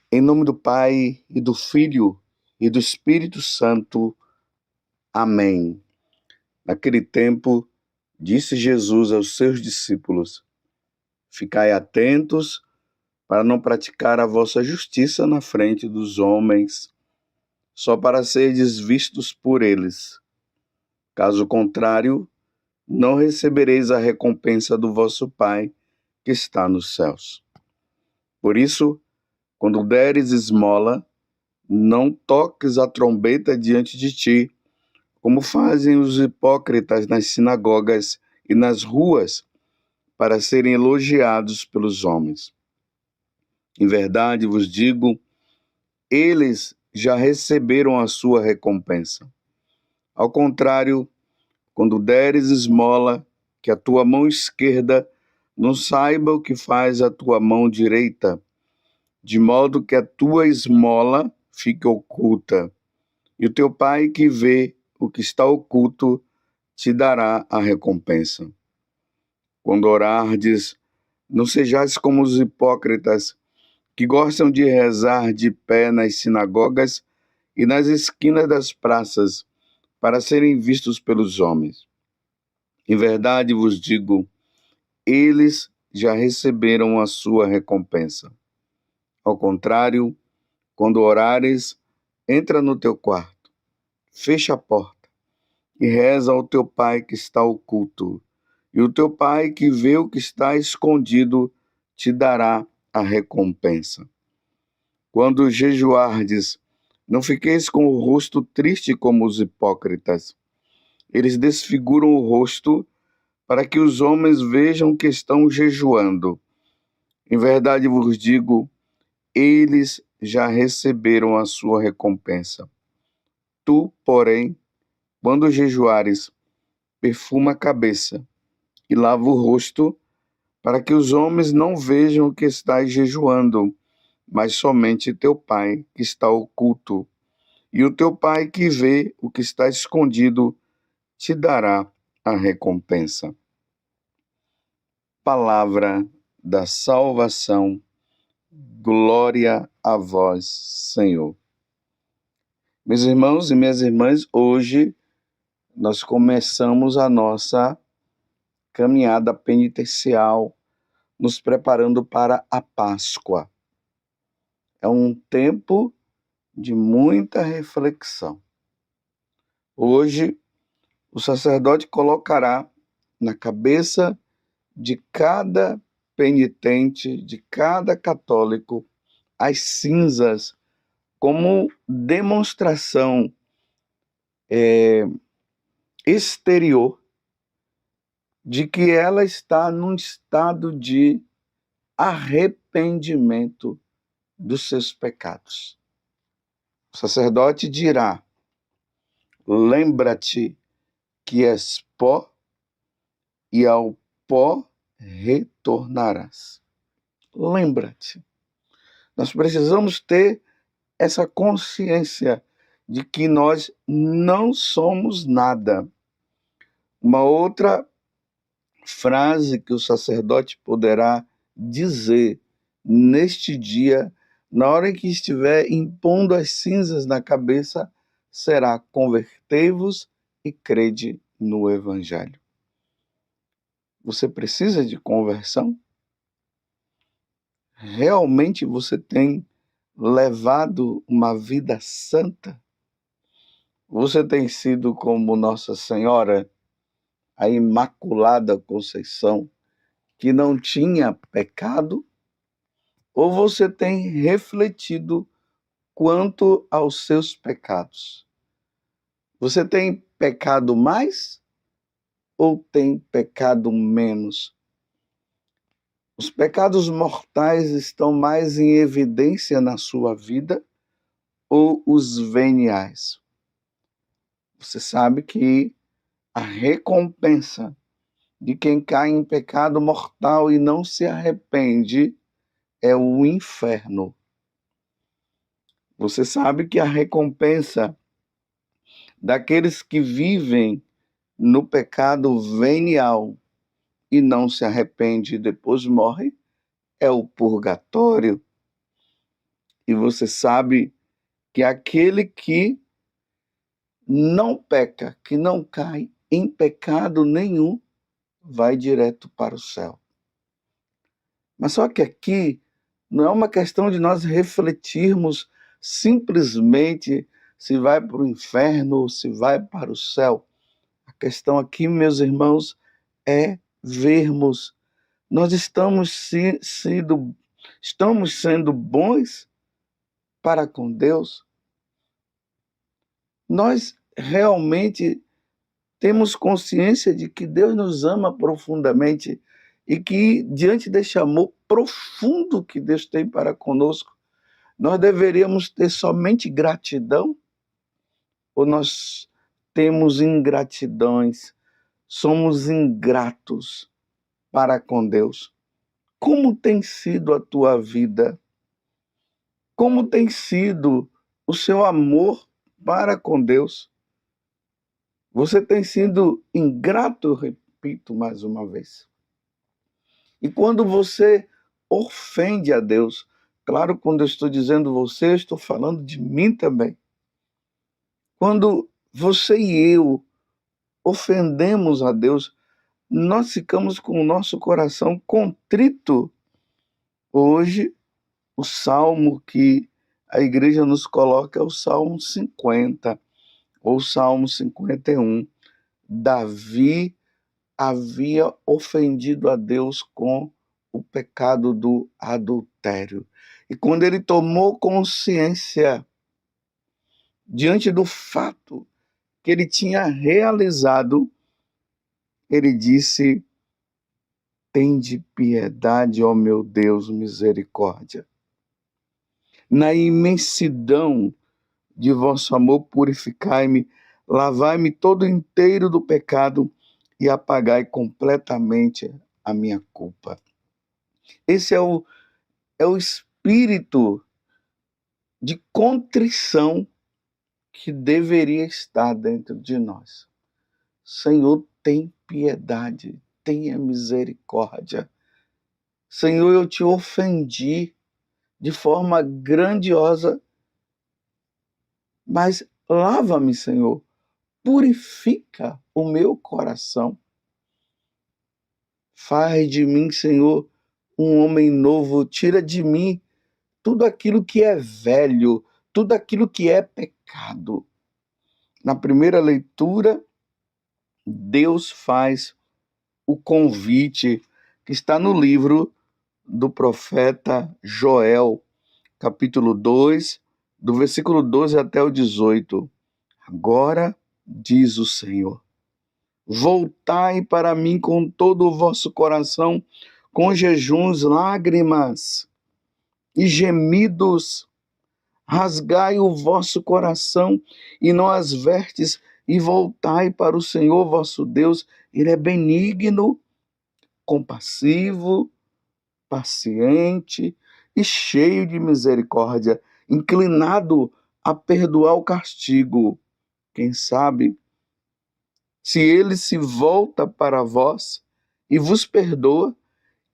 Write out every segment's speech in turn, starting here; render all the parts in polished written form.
Em nome do Pai, e do Filho, e do Espírito Santo. Amém. Naquele tempo, disse Jesus aos seus discípulos: Ficai atentos para não praticar a vossa justiça na frente dos homens, só para serdes vistos por eles. Caso contrário, não recebereis a recompensa do vosso Pai que está nos céus. Por isso, quando deres esmola, não toques a trombeta diante de ti, como fazem os hipócritas nas sinagogas e nas ruas, para serem elogiados pelos homens. Em verdade vos digo, eles já receberam a sua recompensa. Ao contrário, quando deres esmola, que a tua mão esquerda não saiba o que faz a tua mão direita, de modo que a tua esmola fique oculta, e o teu Pai que vê o que está oculto te dará a recompensa. Quando orardes, não sejais como os hipócritas, que gostam de rezar de pé nas sinagogas e nas esquinas das praças, para serem vistos pelos homens. Em verdade vos digo, eles já receberam a sua recompensa. Ao contrário, quando orares, entra no teu quarto, fecha a porta e reza ao teu Pai que está oculto, e o teu Pai que vê o que está escondido te dará a recompensa. Quando jejuardes, não fiqueis com o rosto triste como os hipócritas. Eles desfiguram o rosto para que os homens vejam que estão jejuando. Em verdade vos digo, eles já receberam a sua recompensa. Tu, porém, quando jejuares, perfuma a cabeça e lava o rosto, para que os homens não vejam que estás jejuando, mas somente teu Pai que está oculto. E o teu Pai que vê o que está escondido te dará a recompensa. Palavra da salvação. Glória a vós, Senhor. Meus irmãos e minhas irmãs, hoje nós começamos a nossa caminhada penitencial, nos preparando para a Páscoa. É um tempo de muita reflexão. Hoje, o sacerdote colocará na cabeça de cada penitente, de cada católico, as cinzas como demonstração exterior de que ela está num estado de arrependimento dos seus pecados. O sacerdote dirá: lembra-te que és pó e ao pó retornarás. Lembra-te. Nós precisamos ter essa consciência de que nós não somos nada. Uma outra frase que o sacerdote poderá dizer neste dia, na hora em que estiver impondo as cinzas na cabeça, será: convertei-vos e crede no Evangelho. Você precisa de conversão? Realmente você tem levado uma vida santa? Você tem sido como Nossa Senhora, a Imaculada Conceição, que não tinha pecado? Ou você tem refletido quanto aos seus pecados? Você tem pecado mais ou tem pecado menos? Os pecados mortais estão mais em evidência na sua vida ou os veniais? Você sabe que a recompensa de quem cai em pecado mortal e não se arrepende é o inferno. Você sabe que a recompensa daqueles que vivem no pecado venial e não se arrepende e depois morre é o purgatório. E você sabe que aquele que não peca, que não cai em pecado nenhum, vai direto para o céu. Mas só que aqui não é uma questão de nós refletirmos simplesmente se vai para o inferno ou se vai para o céu. A questão aqui, meus irmãos, é vermos. Nós estamos sendo bons para com Deus? Nós realmente temos consciência de que Deus nos ama profundamente e que, diante deste amor profundo que Deus tem para conosco, nós deveríamos ter somente gratidão? Ou nós temos ingratidões, somos ingratos para com Deus? Como tem sido a tua vida? Como tem sido o seu amor para com Deus? Você tem sido ingrato, repito mais uma vez. E quando você ofende a Deus, claro, quando eu estou dizendo você, eu estou falando de mim também. Quando você e eu ofendemos a Deus, nós ficamos com o nosso coração contrito. Hoje, o salmo que a igreja nos coloca é o Salmo 50, ou Salmo 51. Davi havia ofendido a Deus com o pecado do adultério. E quando ele tomou consciência diante do fato que ele tinha realizado, ele disse: tende piedade, ó meu Deus, misericórdia. Na imensidão de vosso amor, purificai-me, lavai-me todo inteiro do pecado e apagai completamente a minha culpa. Esse é o espírito de contrição que deveria estar dentro de nós. Senhor, tem piedade, tenha misericórdia. Senhor, eu te ofendi de forma grandiosa, mas lava-me, Senhor, purifica o meu coração. Faz de mim, Senhor, um homem novo, tira de mim tudo aquilo que é velho, tudo aquilo que é pecado. Na primeira leitura, Deus faz o convite que está no livro do profeta Joel, capítulo 2, do versículo 12 até o 18. Agora, diz o Senhor, voltai para mim com todo o vosso coração, com jejuns, lágrimas e gemidos. Rasgai o vosso coração e não as vertes, e voltai para o Senhor vosso Deus. Ele é benigno, compassivo, paciente e cheio de misericórdia, inclinado a perdoar o castigo. Quem sabe, se ele se volta para vós e vos perdoa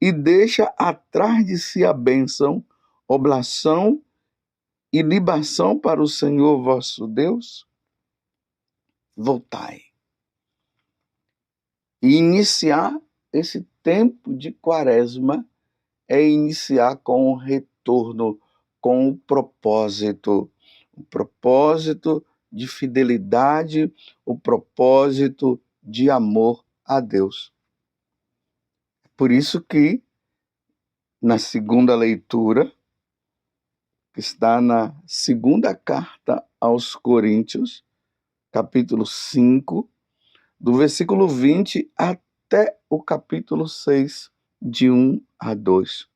e deixa atrás de si a bênção, oblação e libação para o Senhor vosso Deus, voltai. E iniciar esse tempo de quaresma é iniciar com o retorno, com o propósito de fidelidade, o propósito de amor a Deus. Por isso que, na segunda leitura, que está na segunda carta aos Coríntios, capítulo 5, do versículo 20 até o capítulo 6, de 1 a 2.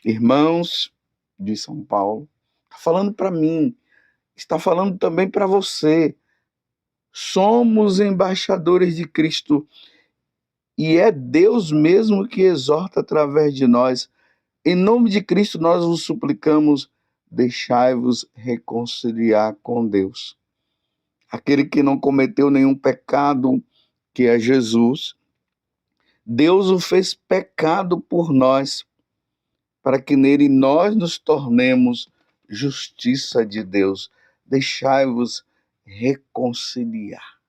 Irmãos de São Paulo, está falando para mim, está falando também para você. Somos embaixadores de Cristo e é Deus mesmo que exorta através de nós. Em nome de Cristo nós vos suplicamos, deixai-vos reconciliar com Deus. Aquele que não cometeu nenhum pecado, que é Jesus, Deus o fez pecado por nós, para que nele nós nos tornemos justiça de Deus. Deixai-vos reconciliar.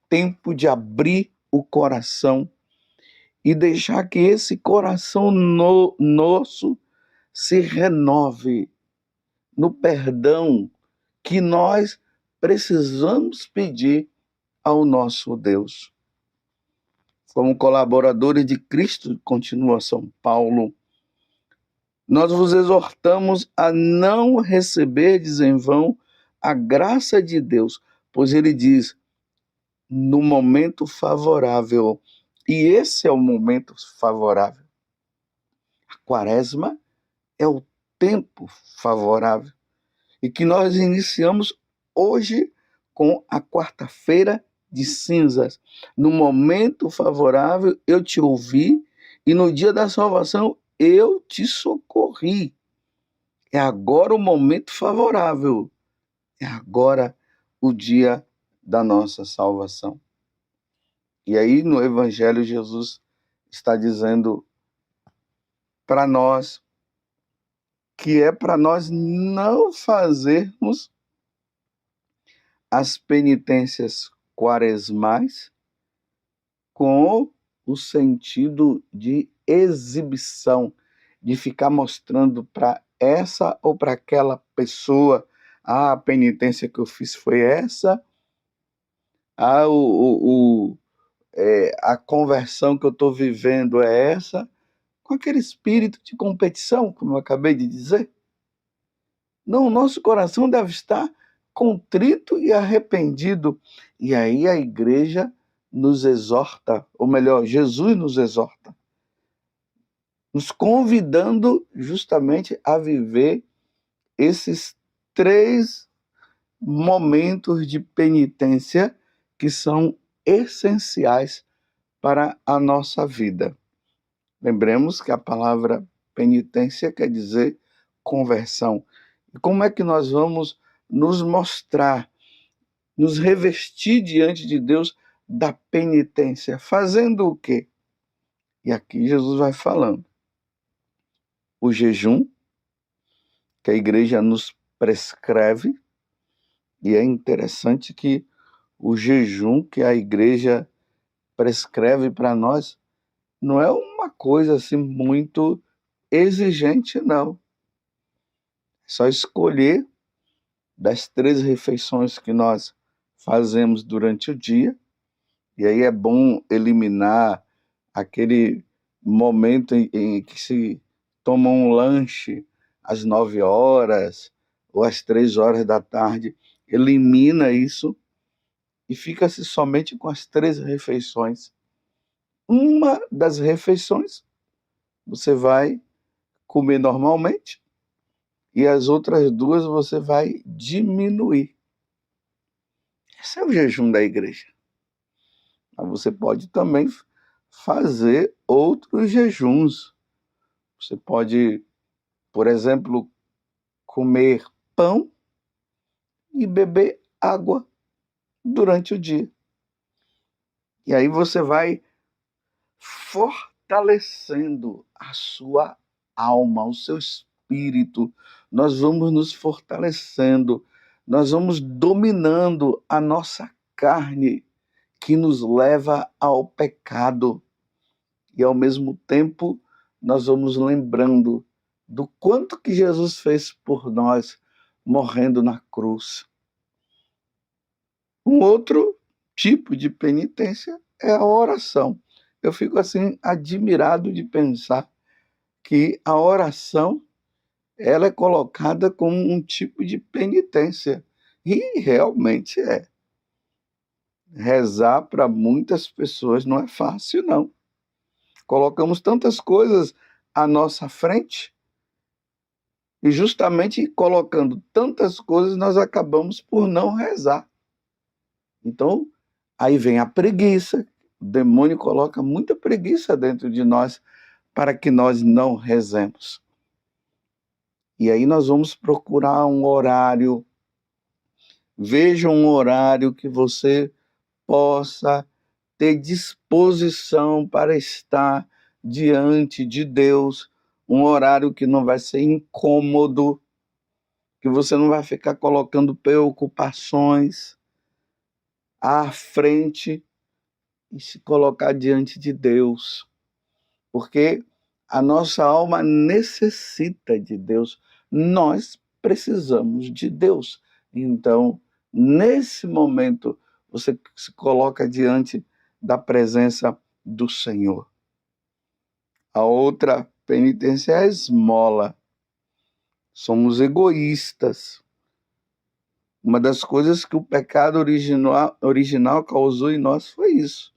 Tempo de abrir o coração e deixar que esse coração nosso se renove no perdão que nós precisamos pedir ao nosso Deus. Como colaboradores de Cristo, continua São Paulo, nós vos exortamos a não receberdes em vão a graça de Deus, pois ele diz, no momento favorável, e esse é o momento favorável. A quaresma é o tempo favorável, e que nós iniciamos hoje com a quarta-feira de cinzas. No momento favorável, eu te ouvi, e no dia da salvação, eu te socorri. É agora o momento favorável. É agora o dia da nossa salvação. E aí, no Evangelho, Jesus está dizendo para nós que é para nós não fazermos as penitências quaresmais com o sentido de exibição, de ficar mostrando para essa ou para aquela pessoa, a penitência que eu fiz foi essa, a conversão que eu estou vivendo é essa, com aquele espírito de competição, como eu acabei de dizer. Não, o nosso coração deve estar contrito e arrependido. E aí a igreja nos exorta, ou melhor, Jesus nos exorta, nos convidando justamente a viver esses 3 momentos de penitência que são essenciais para a nossa vida. Lembremos que a palavra penitência quer dizer conversão. E como é que nós vamos nos mostrar, nos revestir diante de Deus da penitência? Fazendo o quê? E aqui Jesus vai falando. O jejum, que a igreja nos prescreve, e é interessante que o jejum que a igreja prescreve para nós não é uma coisa assim muito exigente, não. É só escolher das 3 refeições que nós fazemos durante o dia, e aí é bom eliminar aquele momento em que se toma um lanche às 9 horas ou às 3 horas da tarde. Elimina isso e fica-se somente com as 3 refeições. Uma das refeições você vai comer normalmente e as outras 2 você vai diminuir. Esse é o jejum da igreja. Mas você pode também fazer outros jejuns. Você pode, por exemplo, comer pão e beber água durante o dia. E aí você vai fortalecendo a sua alma, o seu espírito. Nós vamos nos fortalecendo, nós vamos dominando a nossa carne, que nos leva ao pecado. E ao mesmo tempo, nós vamos lembrando do quanto que Jesus fez por nós, morrendo na cruz. Um outro tipo de penitência é a oração. Eu fico assim admirado de pensar que a oração ela é colocada como um tipo de penitência. E realmente é. Rezar para muitas pessoas não é fácil, não. Colocamos tantas coisas à nossa frente e justamente colocando tantas coisas nós acabamos por não rezar. Então, aí vem a preguiça. O demônio coloca muita preguiça dentro de nós para que nós não rezemos. E aí nós vamos procurar um horário. Veja um horário que você possa ter disposição para estar diante de Deus, um horário que não vai ser incômodo, que você não vai ficar colocando preocupações à frente e se colocar diante de Deus, porque a nossa alma necessita de Deus, nós precisamos de Deus. Então, nesse momento, você se coloca diante da presença do Senhor. A outra penitência é a esmola. Somos egoístas. Uma das coisas que o pecado original causou em nós foi isso.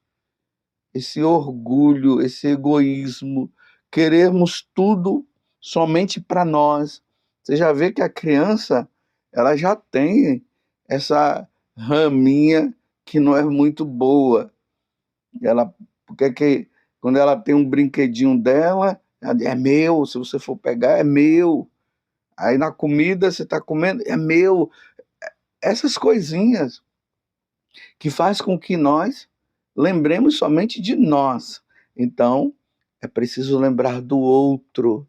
Esse orgulho, esse egoísmo, querermos tudo somente para nós. Você já vê que a criança, ela já tem essa raminha que não é muito boa. Porque quando ela tem um brinquedinho dela, ela diz, é meu, se você for pegar, é meu. Aí na comida, você está comendo, é meu. Essas coisinhas que faz com que nós lembremos somente de nós. Então, é preciso lembrar do outro.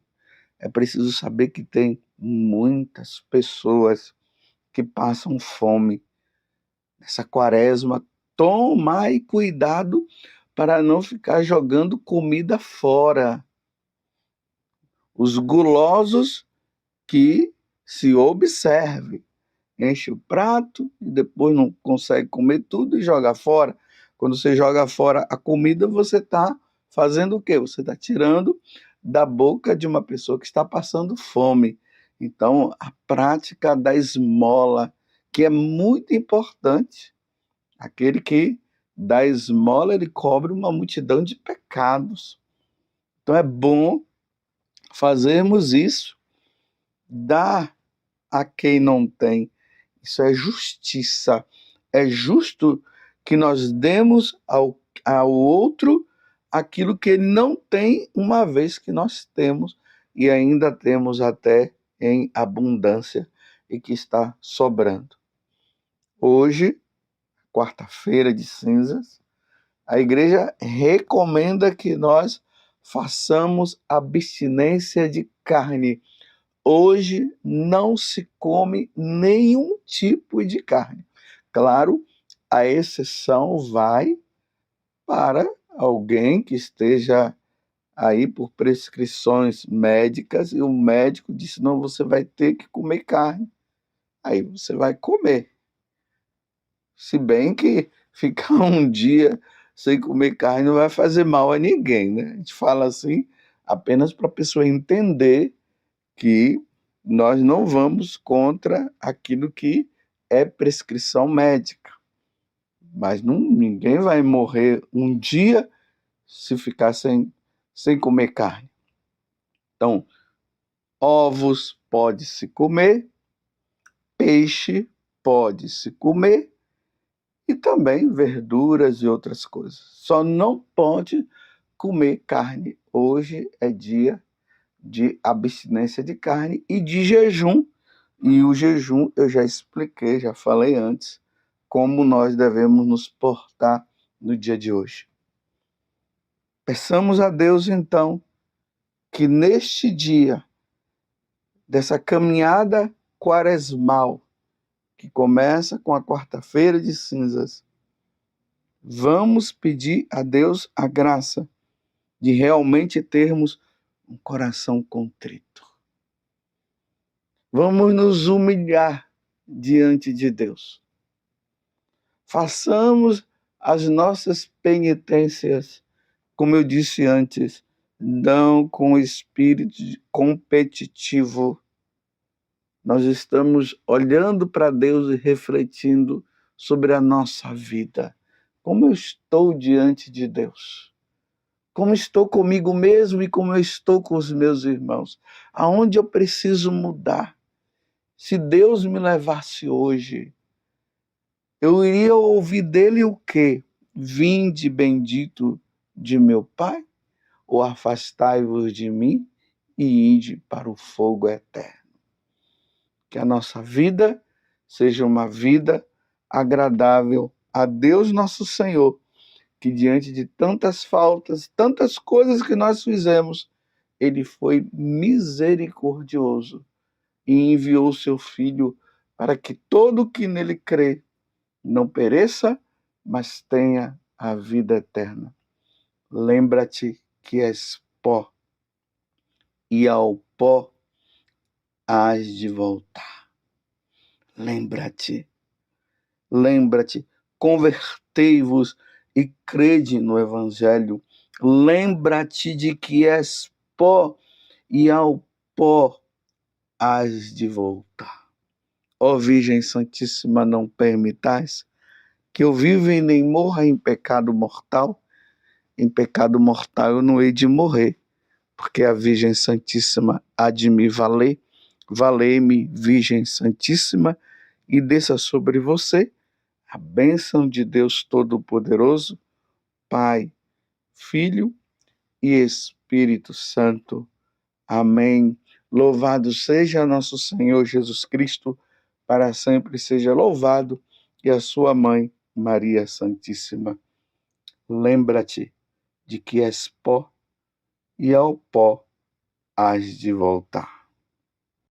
É preciso saber que tem muitas pessoas que passam fome. Nessa quaresma, tomai cuidado para não ficar jogando comida fora. Os gulosos que se observem. Enche o prato e depois não consegue comer tudo e joga fora. Quando você joga fora a comida, você está fazendo o quê? Você está tirando da boca de uma pessoa que está passando fome. Então, a prática da esmola, que é muito importante. Aquele que dá esmola, ele cobre uma multidão de pecados. Então, é bom fazermos isso, dar a quem não tem. Isso é justiça. É justo que nós demos ao outro aquilo que ele não tem, uma vez que nós temos e ainda temos até em abundância e que está sobrando. Hoje, quarta-feira de cinzas, a igreja recomenda que nós façamos abstinência de carne. Hoje não se come nenhum tipo de carne. Claro, a exceção vai para alguém que esteja aí por prescrições médicas e o médico disse, não, você vai ter que comer carne. Aí você vai comer. Se bem que ficar um dia sem comer carne não vai fazer mal a ninguém, né? A gente fala assim apenas para a pessoa entender que nós não vamos contra aquilo que é prescrição médica. Mas ninguém vai morrer um dia se ficar sem comer carne. Então, ovos pode-se comer, peixe pode-se comer e também verduras e outras coisas. Só não pode comer carne. Hoje é dia de abstinência de carne e de jejum. E o jejum eu já expliquei, já falei antes, como nós devemos nos portar no dia de hoje. Peçamos a Deus, então, que neste dia, dessa caminhada quaresmal, que começa com a quarta-feira de cinzas, vamos pedir a Deus a graça de realmente termos um coração contrito. Vamos nos humilhar diante de Deus. Façamos as nossas penitências, como eu disse antes, não com espírito competitivo. Nós estamos olhando para Deus e refletindo sobre a nossa vida. Como eu estou diante de Deus? Como estou comigo mesmo e como eu estou com os meus irmãos? Aonde eu preciso mudar? Se Deus me levasse hoje, eu iria ouvir dele o quê? Vinde bendito de meu Pai, ou afastai-vos de mim e ide para o fogo eterno. Que a nossa vida seja uma vida agradável a Deus nosso Senhor, que diante de tantas faltas, tantas coisas que nós fizemos, Ele foi misericordioso e enviou seu Filho para que todo que nele crê não pereça, mas tenha a vida eterna. Lembra-te que és pó, e ao pó hás de voltar. Lembra-te, convertei-vos e crede no Evangelho. Lembra-te de que és pó, e ao pó hás de voltar. Ó Virgem Santíssima, não permitais que eu viva e nem morra em pecado mortal. Em pecado mortal eu não hei de morrer, porque a Virgem Santíssima há de me valer. Valei-me, Virgem Santíssima, e desça sobre você a bênção de Deus Todo-Poderoso, Pai, Filho e Espírito Santo. Amém. Louvado seja nosso Senhor Jesus Cristo, para sempre seja louvado, e a sua mãe, Maria Santíssima. Lembra-te de que és pó, e ao pó hás de voltar.